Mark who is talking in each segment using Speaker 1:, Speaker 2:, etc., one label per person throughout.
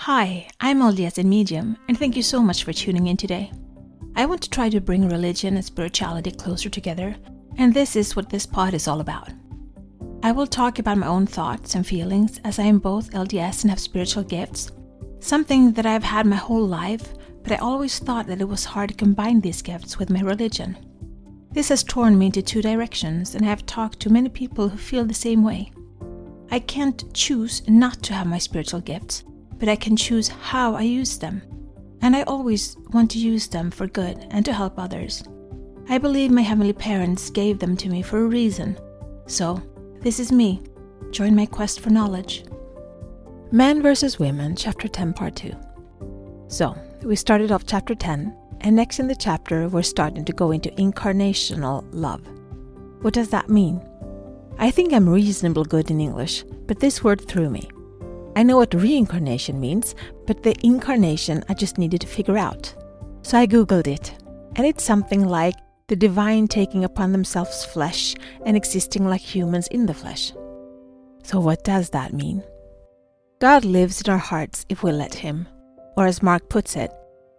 Speaker 1: Hi, I'm LDS in Medium, and thank you so much for tuning in today. I want to try to bring religion and spirituality closer together, and this is what this pod is all about. I will talk about my own thoughts and feelings as I am both LDS and have spiritual gifts, something that I've had my whole life, but I always thought that it was hard to combine these gifts with my religion. This has torn me into two directions, and I have talked to many people who feel the same way. I can't choose not to have my spiritual gifts, but I can choose how I use them. And I always want to use them for good and to help others. I believe my heavenly parents gave them to me for a reason. So, this is me. Join my quest for knowledge. Men vs. Women, Chapter 10, Part 2. So, we started off Chapter 10, and next in the chapter we're starting to go into incarnational love. What does that mean? I think I'm reasonably good in English, but this word threw me. I know what reincarnation means, but the incarnation I just needed to figure out. So I googled it, and it's something like the divine taking upon themselves flesh and existing like humans in the flesh. So what does that mean? God lives in our hearts if we let Him. Or as Mark puts it,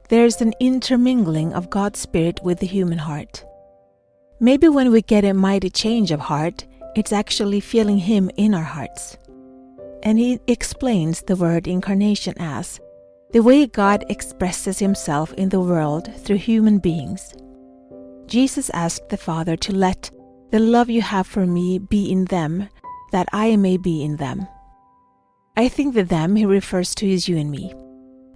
Speaker 1: there's an intermingling of God's Spirit with the human heart. Maybe when we get a mighty change of heart, it's actually feeling Him in our hearts. And he explains the word incarnation as the way God expresses Himself in the world through human beings. Jesus asked the Father to let the love you have for me be in them, that I may be in them. I think the them He refers to is you and me.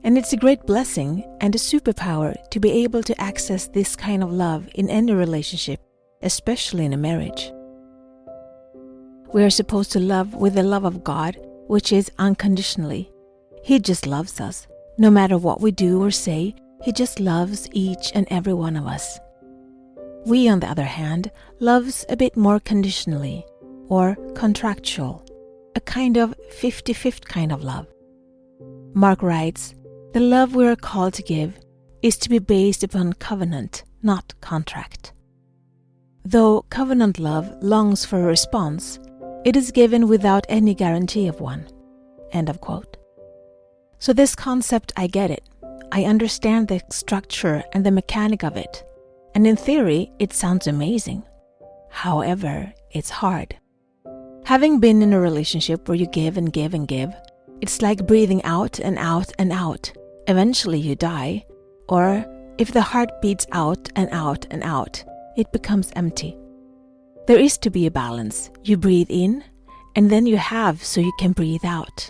Speaker 1: And it's a great blessing and a superpower to be able to access this kind of love in any relationship, especially in a marriage. We are supposed to love with the love of God, which is unconditionally. He just loves us. No matter what we do or say, He just loves each and every one of us. We, on the other hand, loves a bit more conditionally, or contractual, a kind of 50-50 kind of love. Mark writes, the love we are called to give is to be based upon covenant, not contract. Though covenant love longs for a response, it is given without any guarantee of one. End of quote. So this concept, I get it. I understand the structure and the mechanic of it. And in theory, it sounds amazing. However, it's hard. Having been in a relationship where you give and give and give, it's like breathing out and out and out. Eventually you die. Or if the heart beats out and out and out, it becomes empty. There is to be a balance. You breathe in, and then you have so you can breathe out.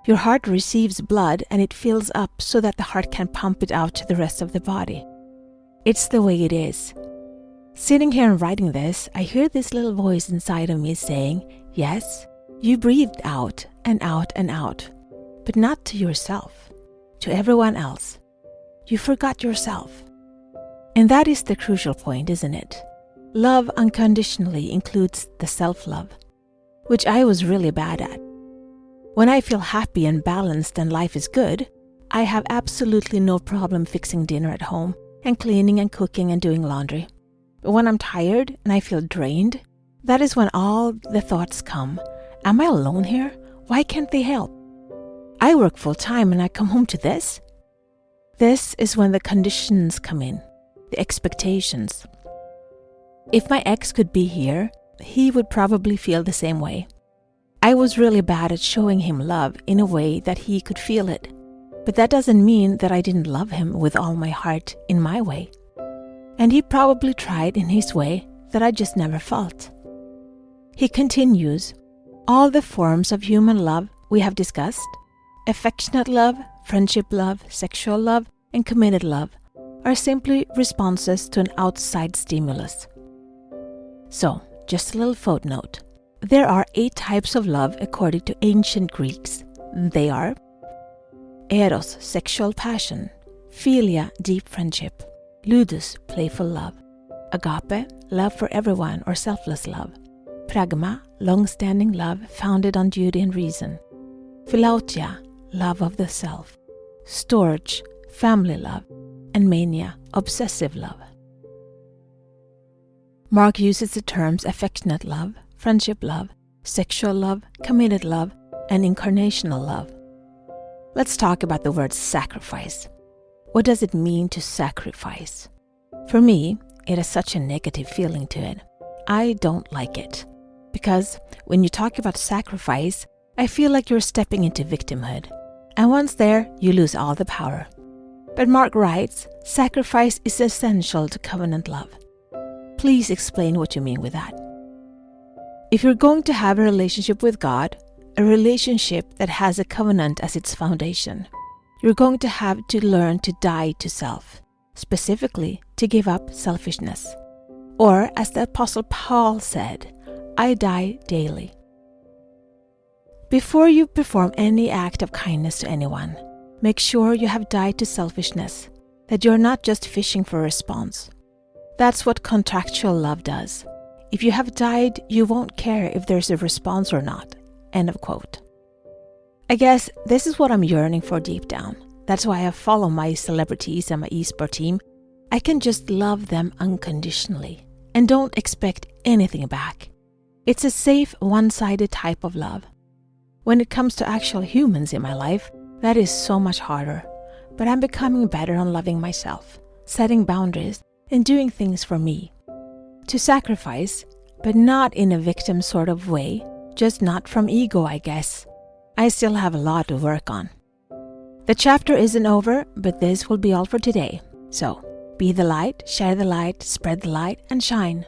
Speaker 1: Your heart receives blood and it fills up so that the heart can pump it out to the rest of the body. It's the way it is. Sitting here and writing this, I hear this little voice inside of me saying, yes, you breathed out and out and out, but not to yourself, to everyone else. You forgot yourself. And that is the crucial point, isn't it? Love unconditionally includes the self-love, which I was really bad at. When I feel happy and balanced and life is good, I have absolutely no problem fixing dinner at home and cleaning and cooking and doing laundry. But when I'm tired and I feel drained, that is when all the thoughts come. Am I alone here? Why can't they help? I work full-time and I come home to this? This is when the conditions come in, the expectations. If my ex could be here, he would probably feel the same way. I was really bad at showing him love in a way that he could feel it. But that doesn't mean that I didn't love him with all my heart in my way. And he probably tried in his way that I just never felt. He continues, all the forms of human love we have discussed, affectionate love, friendship love, sexual love, and committed love, are simply responses to an outside stimulus. So, just a little footnote. There are 8 types of love according to ancient Greeks. They are Eros, sexual passion, Philia, deep friendship, Ludus, playful love, Agape, love for everyone or selfless love, Pragma, long-standing love founded on duty and reason, Philautia, love of the self, Storge, family love, and Mania, obsessive love. Mark uses the terms affectionate love, friendship love, sexual love, committed love, and incarnational love. Let's talk about the word sacrifice. What does it mean to sacrifice? For me, it has such a negative feeling to it. I don't like it. Because when you talk about sacrifice, I feel like you're stepping into victimhood. And once there, you lose all the power. But Mark writes, sacrifice is essential to covenant love. Please explain what you mean with that. If you're going to have a relationship with God, a relationship that has a covenant as its foundation, you're going to have to learn to die to self, specifically to give up selfishness. Or as the Apostle Paul said, I die daily. Before you perform any act of kindness to anyone, make sure you have died to selfishness, that you're not just fishing for a response. That's what contractual love does. If you have died, you won't care if there's a response or not. End of quote. I guess this is what I'm yearning for deep down. That's why I follow my celebrities and my eSport team. I can just love them unconditionally and don't expect anything back. It's a safe, one-sided type of love. When it comes to actual humans in my life, that is so much harder. But I'm becoming better on loving myself, setting boundaries, and doing things for me. To sacrifice, but not in a victim sort of way, just not from ego, I guess. I still have a lot to work on. The chapter isn't over, but this will be all for today. So, be the light, share the light, spread the light, and shine.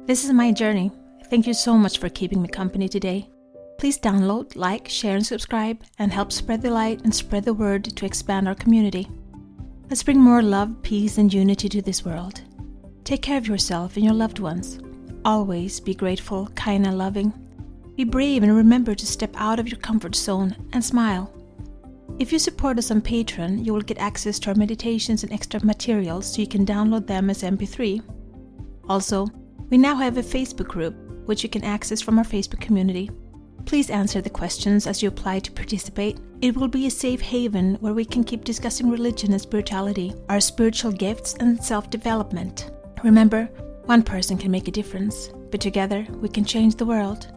Speaker 1: This is my journey. Thank you so much for keeping me company today. Please download, like, share, and subscribe, and help spread the light and spread the word to expand our community. Let's bring more love, peace, and unity to this world. Take care of yourself and your loved ones. Always be grateful, kind, and loving. Be brave and remember to step out of your comfort zone and smile. If you support us on Patreon, you will get access to our meditations and extra materials so you can download them as MP3. Also, we now have a Facebook group, which you can access from our Facebook community. Please answer the questions as you apply to participate. It will be a safe haven where we can keep discussing religion and spirituality, our spiritual gifts, and self-development. Remember, one person can make a difference, but together we can change the world.